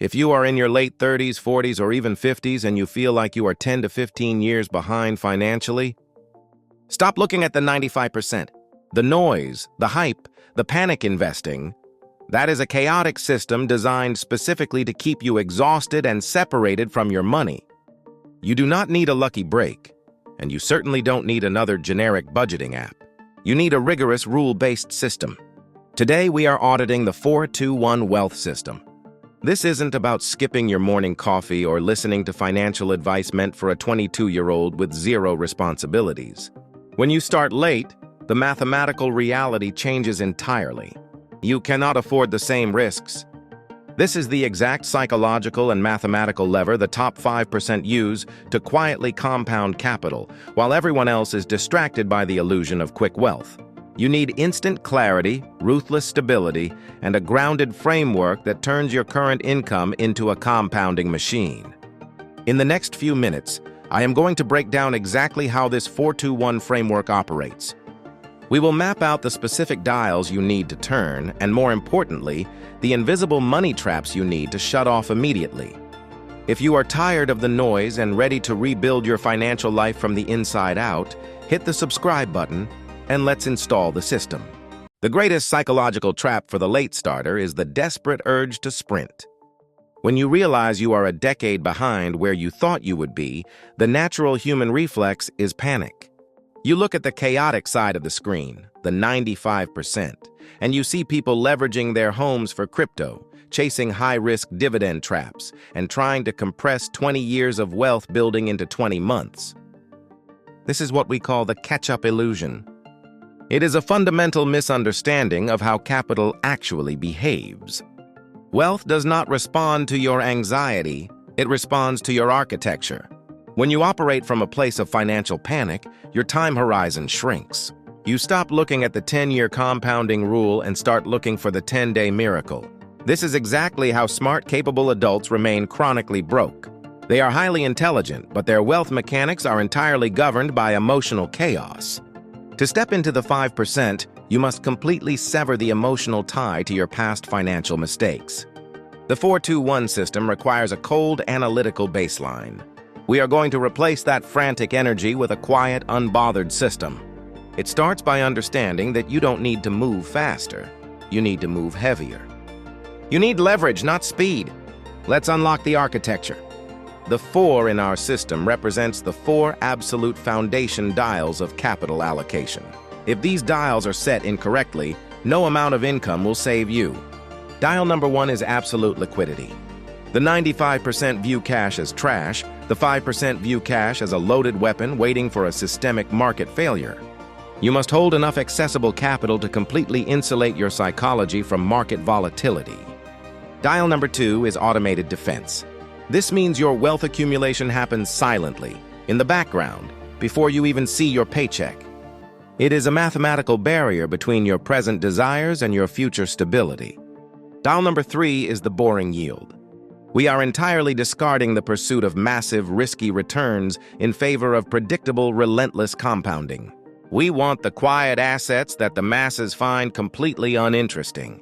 If you are in your late 30s, 40s, or even 50s and you feel like you are 10 to 15 years behind financially, stop looking at the 95%. The noise, the hype, the panic investing, that is a chaotic system designed specifically to keep you exhausted and separated from your money. You do not need a lucky break, and you certainly don't need another generic budgeting app. You need a rigorous rule-based system. Today, we are auditing the 421 Wealth System. This isn't about skipping your morning coffee or listening to financial advice meant for a 22-year-old with zero responsibilities. When you start late, the mathematical reality changes entirely. You cannot afford the same risks. This is the exact psychological and mathematical lever the top 5% use to quietly compound capital, while everyone else is distracted by the illusion of quick wealth. You need instant clarity, ruthless stability, and a grounded framework that turns your current income into a compounding machine. In the next few minutes, I am going to break down exactly how this 421 framework operates. We will map out the specific dials you need to turn, and more importantly, the invisible money traps you need to shut off immediately. If you are tired of the noise and ready to rebuild your financial life from the inside out, hit the subscribe button and let's install the system. The greatest psychological trap for the late starter is the desperate urge to sprint. When you realize you are a decade behind where you thought you would be, the natural human reflex is panic. You look at the chaotic side of the screen, the 95%, and you see people leveraging their homes for crypto, chasing high-risk dividend traps, and trying to compress 20 years of wealth building into 20 months. This is what we call the catch-up illusion. It is a fundamental misunderstanding of how capital actually behaves. Wealth does not respond to your anxiety, it responds to your architecture. When you operate from a place of financial panic, your time horizon shrinks. You stop looking at the 10-year compounding rule and start looking for the 10-day miracle. This is exactly how smart, capable adults remain chronically broke. They are highly intelligent, but their wealth mechanics are entirely governed by emotional chaos. To step into the 5%, you must completely sever the emotional tie to your past financial mistakes. The 421 system requires a cold, analytical baseline. We are going to replace that frantic energy with a quiet, unbothered system. It starts by understanding that you don't need to move faster. You need to move heavier. You need leverage, not speed. Let's unlock the architecture. The 4 in our system represents the 4 absolute foundation dials of capital allocation. If these dials are set incorrectly, no amount of income will save you. Dial number 1 is absolute liquidity. The 95% view cash as trash, the 5% view cash as a loaded weapon waiting for a systemic market failure. You must hold enough accessible capital to completely insulate your psychology from market volatility. Dial number 2 is automated defense. This means your wealth accumulation happens silently, in the background, before you even see your paycheck. It is a mathematical barrier between your present desires and your future stability. Dial number 3 is the boring yield. We are entirely discarding the pursuit of massive, risky returns in favor of predictable, relentless compounding. We want the quiet assets that the masses find completely uninteresting.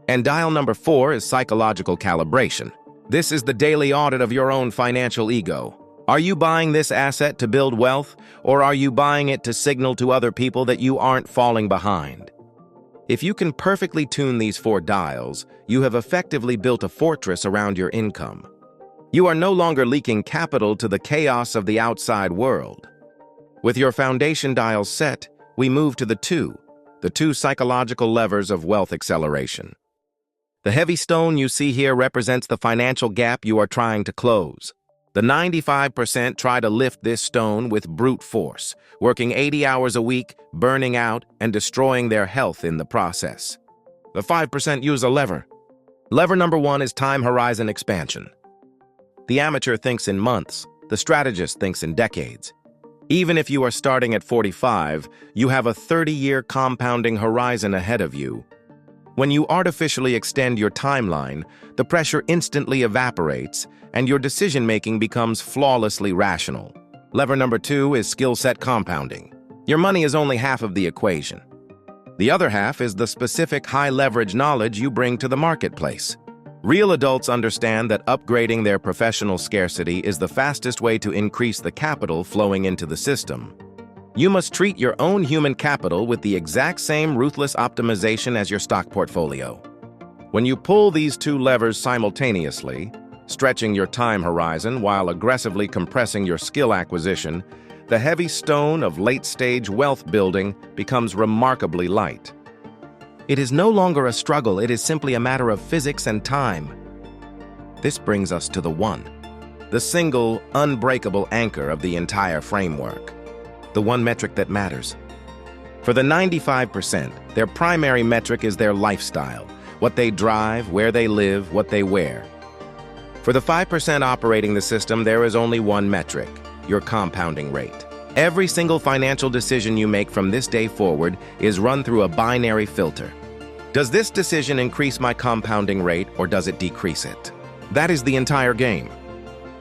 And dial number 4 is psychological calibration. This is the daily audit of your own financial ego. Are you buying this asset to build wealth, or are you buying it to signal to other people that you aren't falling behind? If you can perfectly tune these 4 dials, you have effectively built a fortress around your income. You are no longer leaking capital to the chaos of the outside world. With your foundation dials set, we move to the 2 psychological levers of wealth acceleration. The heavy stone you see here represents the financial gap you are trying to close. The 95% try to lift this stone with brute force, working 80 hours a week, burning out, and destroying their health in the process. The 5% use a lever. Lever number 1 is time horizon expansion. The amateur thinks in months, the strategist thinks in decades. Even if you are starting at 45, you have a 30-year compounding horizon ahead of you. When you artificially extend your timeline, the pressure instantly evaporates, and your decision-making becomes flawlessly rational. Lever number 2 is skill set compounding. Your money is only half of the equation. The other half is the specific high-leverage knowledge you bring to the marketplace. Real adults understand that upgrading their professional scarcity is the fastest way to increase the capital flowing into the system. You must treat your own human capital with the exact same ruthless optimization as your stock portfolio. When you pull these two levers simultaneously, stretching your time horizon while aggressively compressing your skill acquisition, the heavy stone of late-stage wealth building becomes remarkably light. It is no longer a struggle, it is simply a matter of physics and time. This brings us to the one, the single, unbreakable anchor of the entire framework. The one metric that matters. For the 95%, their primary metric is their lifestyle, what they drive, where they live, what they wear. For the 5% operating the system, there is only one metric, your compounding rate. Every single financial decision you make from this day forward is run through a binary filter. Does this decision increase my compounding rate or does it decrease it? That is the entire game.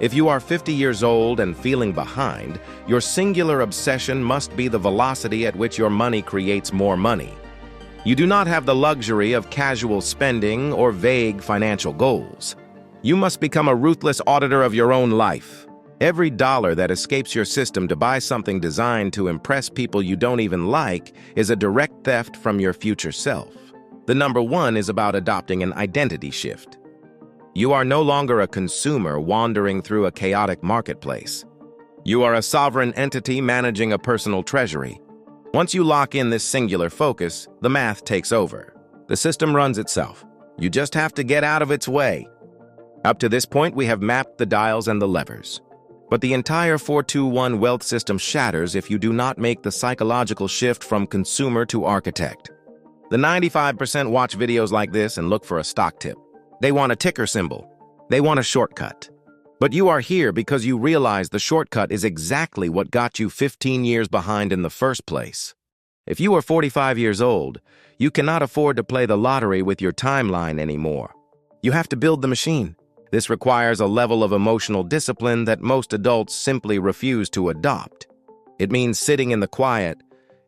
If you are 50 years old and feeling behind, your singular obsession must be the velocity at which your money creates more money. You do not have the luxury of casual spending or vague financial goals. You must become a ruthless auditor of your own life. Every dollar that escapes your system to buy something designed to impress people you don't even like is a direct theft from your future self. The number one is about adopting an identity shift. You are no longer a consumer wandering through a chaotic marketplace. You are a sovereign entity managing a personal treasury. Once you lock in this singular focus, the math takes over. The system runs itself. You just have to get out of its way. Up to this point, we have mapped the dials and the levers. But the entire 421 wealth system shatters if you do not make the psychological shift from consumer to architect. The 95% watch videos like this and look for a stock tip. They want a ticker symbol. They want a shortcut. But you are here because you realize the shortcut is exactly what got you 15 years behind in the first place. If you are 45 years old, you cannot afford to play the lottery with your timeline anymore. You have to build the machine. This requires a level of emotional discipline that most adults simply refuse to adopt. It means sitting in the quiet,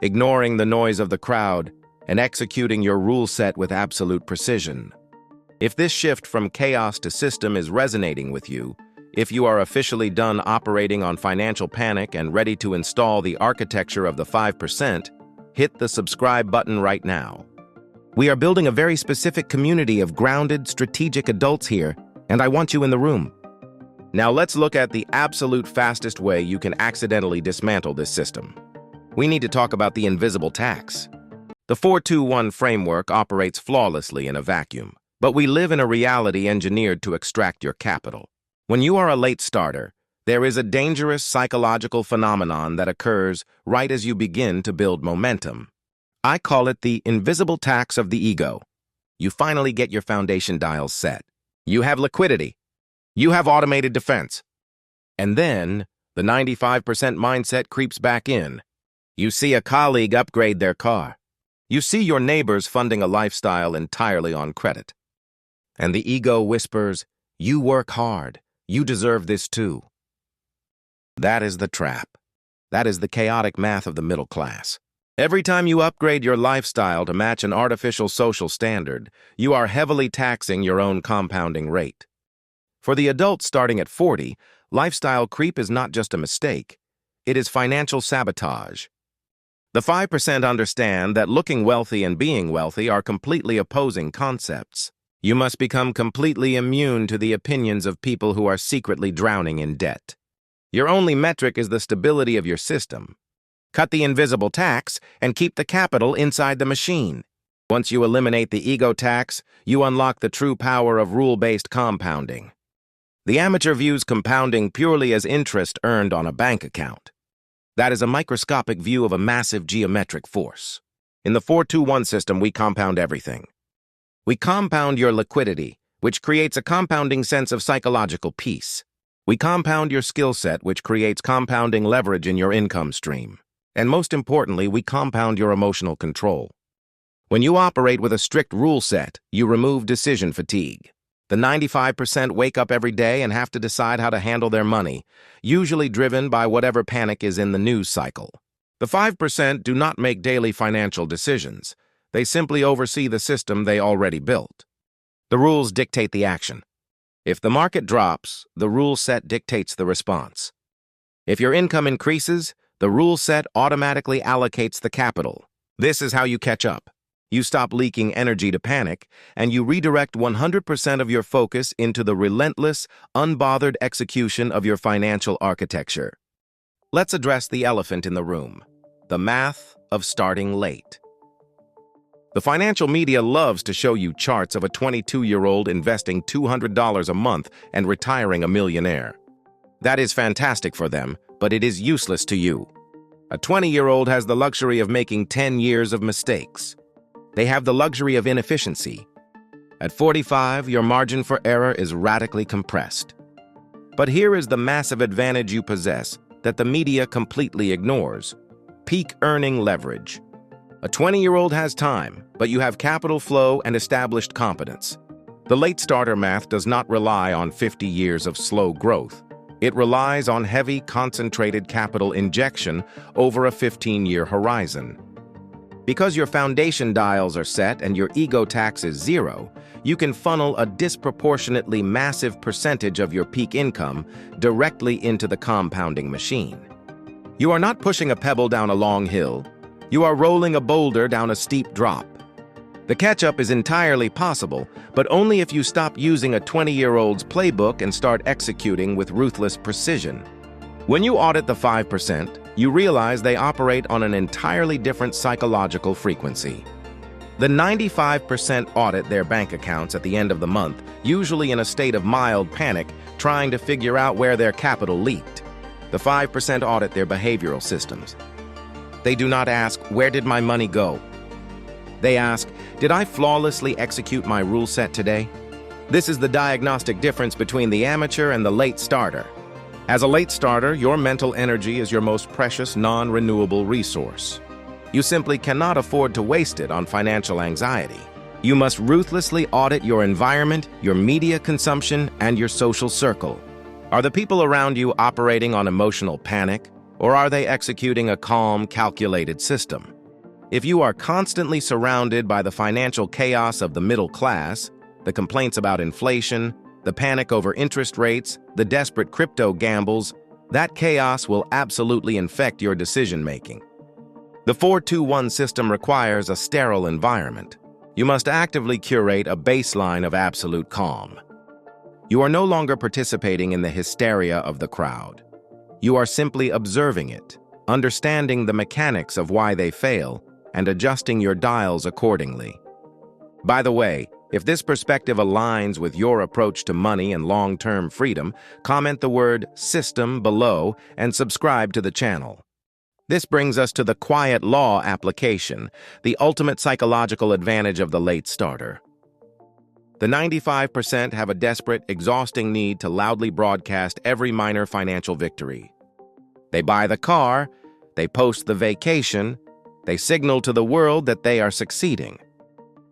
ignoring the noise of the crowd, and executing your rule set with absolute precision. If this shift from chaos to system is resonating with you, if you are officially done operating on financial panic and ready to install the architecture of the 5%, hit the subscribe button right now. We are building a very specific community of grounded, strategic adults here, and I want you in the room. Now let's look at the absolute fastest way you can accidentally dismantle this system. We need to talk about the invisible tax. The 421 framework operates flawlessly in a vacuum. But we live in a reality engineered to extract your capital. When you are a late starter, there is a dangerous psychological phenomenon that occurs right as you begin to build momentum. I call it the invisible tax of the ego. You finally get your foundation dials set. You have liquidity. You have automated defense. And then, the 95% mindset creeps back in. You see a colleague upgrade their car. You see your neighbors funding a lifestyle entirely on credit. And the ego whispers, "You work hard. You deserve this too." That is the trap. That is the chaotic math of the middle class. Every time you upgrade your lifestyle to match an artificial social standard, you are heavily taxing your own compounding rate. For the adults starting at 40, lifestyle creep is not just a mistake. It is financial sabotage. The 5% understand that looking wealthy and being wealthy are completely opposing concepts. You must become completely immune to the opinions of people who are secretly drowning in debt. Your only metric is the stability of your system. Cut the invisible tax and keep the capital inside the machine. Once you eliminate the ego tax, you unlock the true power of rule-based compounding. The amateur views compounding purely as interest earned on a bank account. That is a microscopic view of a massive geometric force. In the 421 system, we compound everything. We compound your liquidity, which creates a compounding sense of psychological peace. We compound your skill set, which creates compounding leverage in your income stream. And most importantly, we compound your emotional control. When you operate with a strict rule set, you remove decision fatigue. The 95% wake up every day and have to decide how to handle their money, usually driven by whatever panic is in the news cycle. The 5% do not make daily financial decisions. They simply oversee the system they already built. The rules dictate the action. If the market drops, the rule set dictates the response. If your income increases, the rule set automatically allocates the capital. This is how you catch up. You stop leaking energy to panic, and you redirect 100% of your focus into the relentless, unbothered execution of your financial architecture. Let's address the elephant in the room, the math of starting late. The financial media loves to show you charts of a 22-year-old investing $200 a month and retiring a millionaire. That is fantastic for them, but it is useless to you. A 20-year-old has the luxury of making 10 years of mistakes. They have the luxury of inefficiency. At 45, your margin for error is radically compressed. But here is the massive advantage you possess that the media completely ignores: peak earning leverage. A 20-year-old has time, but you have capital flow and established competence. The late starter math does not rely on 50 years of slow growth. It relies on heavy, concentrated capital injection over a 15-year horizon. Because your foundation dials are set and your ego tax is zero, you can funnel a disproportionately massive percentage of your peak income directly into the compounding machine. You are not pushing a pebble down a long hill. You are rolling a boulder down a steep drop. The catch-up is entirely possible, but only if you stop using a 20-year-old's playbook and start executing with ruthless precision. When you audit the 5%, you realize they operate on an entirely different psychological frequency. The 95% audit their bank accounts at the end of the month, usually in a state of mild panic, trying to figure out where their capital leaked. The 5% audit their behavioral systems. They do not ask, "Where did my money go?" They ask, "Did I flawlessly execute my rule set today?" This is the diagnostic difference between the amateur and the late starter. As a late starter, your mental energy is your most precious, non-renewable resource. You simply cannot afford to waste it on financial anxiety. You must ruthlessly audit your environment, your media consumption, and your social circle. Are the people around you operating on emotional panic, or are they executing a calm, calculated system? If you are constantly surrounded by the financial chaos of the middle class, the complaints about inflation, the panic over interest rates, the desperate crypto gambles, that chaos will absolutely infect your decision-making. The 4-2-1 system requires a sterile environment. You must actively curate a baseline of absolute calm. You are no longer participating in the hysteria of the crowd. You are simply observing it, understanding the mechanics of why they fail, and adjusting your dials accordingly. By the way, if this perspective aligns with your approach to money and long-term freedom, comment the word "system" below and subscribe to the channel. This brings us to the quiet law application, the ultimate psychological advantage of the late starter. The 95% have a desperate, exhausting need to loudly broadcast every minor financial victory. They buy the car, they post the vacation, they signal to the world that they are succeeding.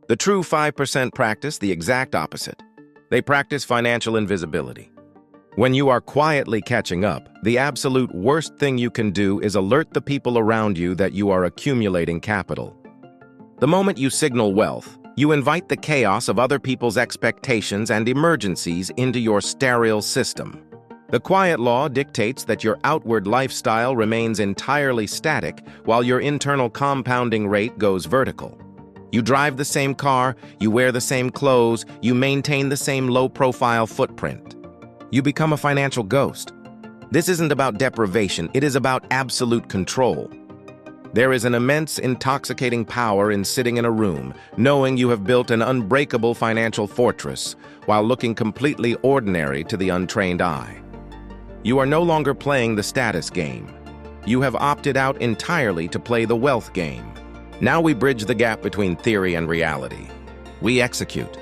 The true 5% practice the exact opposite. They practice financial invisibility. When you are quietly catching up, the absolute worst thing you can do is alert the people around you that you are accumulating capital. The moment you signal wealth, you invite the chaos of other people's expectations and emergencies into your sterile system. The quiet law dictates that your outward lifestyle remains entirely static while your internal compounding rate goes vertical. You drive the same car, you wear the same clothes, you maintain the same low-profile footprint. You become a financial ghost. This isn't about deprivation, it is about absolute control. There is an immense, intoxicating power in sitting in a room, knowing you have built an unbreakable financial fortress while looking completely ordinary to the untrained eye. You are no longer playing the status game. You have opted out entirely to play the wealth game. Now we bridge the gap between theory and reality. We execute.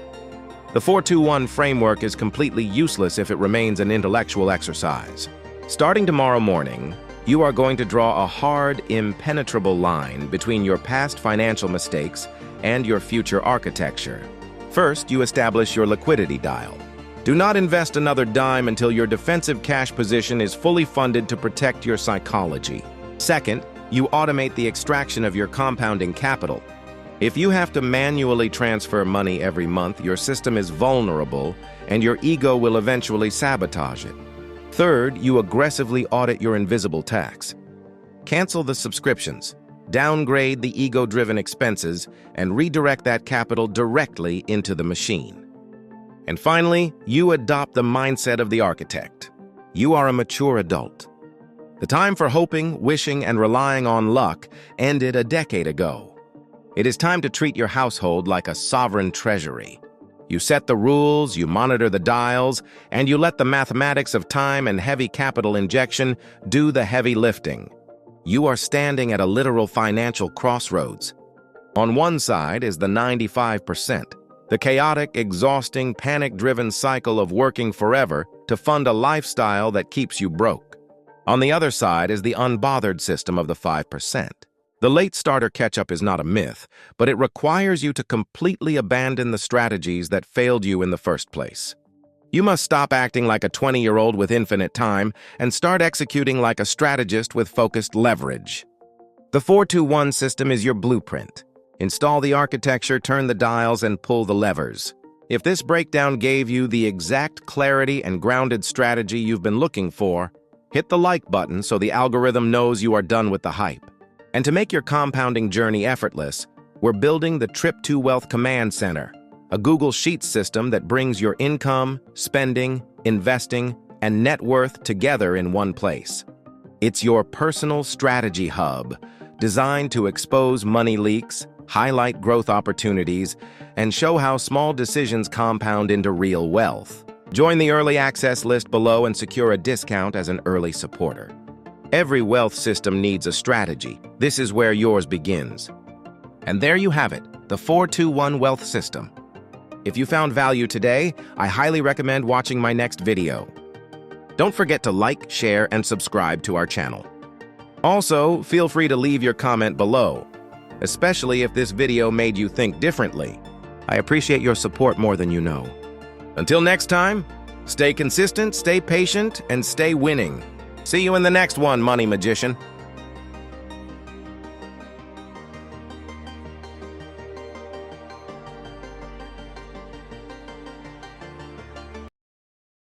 The 4-2-1 framework is completely useless if it remains an intellectual exercise. Starting tomorrow morning, you are going to draw a hard, impenetrable line between your past financial mistakes and your future architecture. First, you establish your liquidity dial. Do not invest another dime until your defensive cash position is fully funded to protect your psychology. Second, you automate the extraction of your compounding capital. If you have to manually transfer money every month, your system is vulnerable and your ego will eventually sabotage it. Third, you aggressively audit your invisible tax. Cancel the subscriptions, downgrade the ego-driven expenses, and redirect that capital directly into the machine. And finally, you adopt the mindset of the architect. You are a mature adult. The time for hoping, wishing, and relying on luck ended a decade ago. It is time to treat your household like a sovereign treasury. You set the rules, you monitor the dials, and you let the mathematics of time and heavy capital injection do the heavy lifting. You are standing at a literal financial crossroads. On one side is the 95%, the chaotic, exhausting, panic-driven cycle of working forever to fund a lifestyle that keeps you broke. On the other side is the unbothered system of the 5%. The late starter catch-up is not a myth, but it requires you to completely abandon the strategies that failed you in the first place. You must stop acting like a 20-year-old with infinite time and start executing like a strategist with focused leverage. The 4-2-1 system is your blueprint. Install the architecture, turn the dials, and pull the levers. If this breakdown gave you the exact clarity and grounded strategy you've been looking for, hit the like button so the algorithm knows you are done with the hype. And to make your compounding journey effortless, we're building the Trip to Wealth Command Center, a Google Sheets system that brings your income, spending, investing, and net worth together in one place. It's your personal strategy hub, designed to expose money leaks, highlight growth opportunities, and show how small decisions compound into real wealth. Join the early access list below and secure a discount as an early supporter. Every wealth system needs a strategy. This is where yours begins. And there you have it, the 4-2-1 wealth system. If you found value today, I highly recommend watching my next video. Don't forget to like, share, and subscribe to our channel. Also, feel free to leave your comment below, especially if this video made you think differently. I appreciate your support more than you know. Until next time, stay consistent, stay patient, and stay winning. See you in the next one, Money Magician.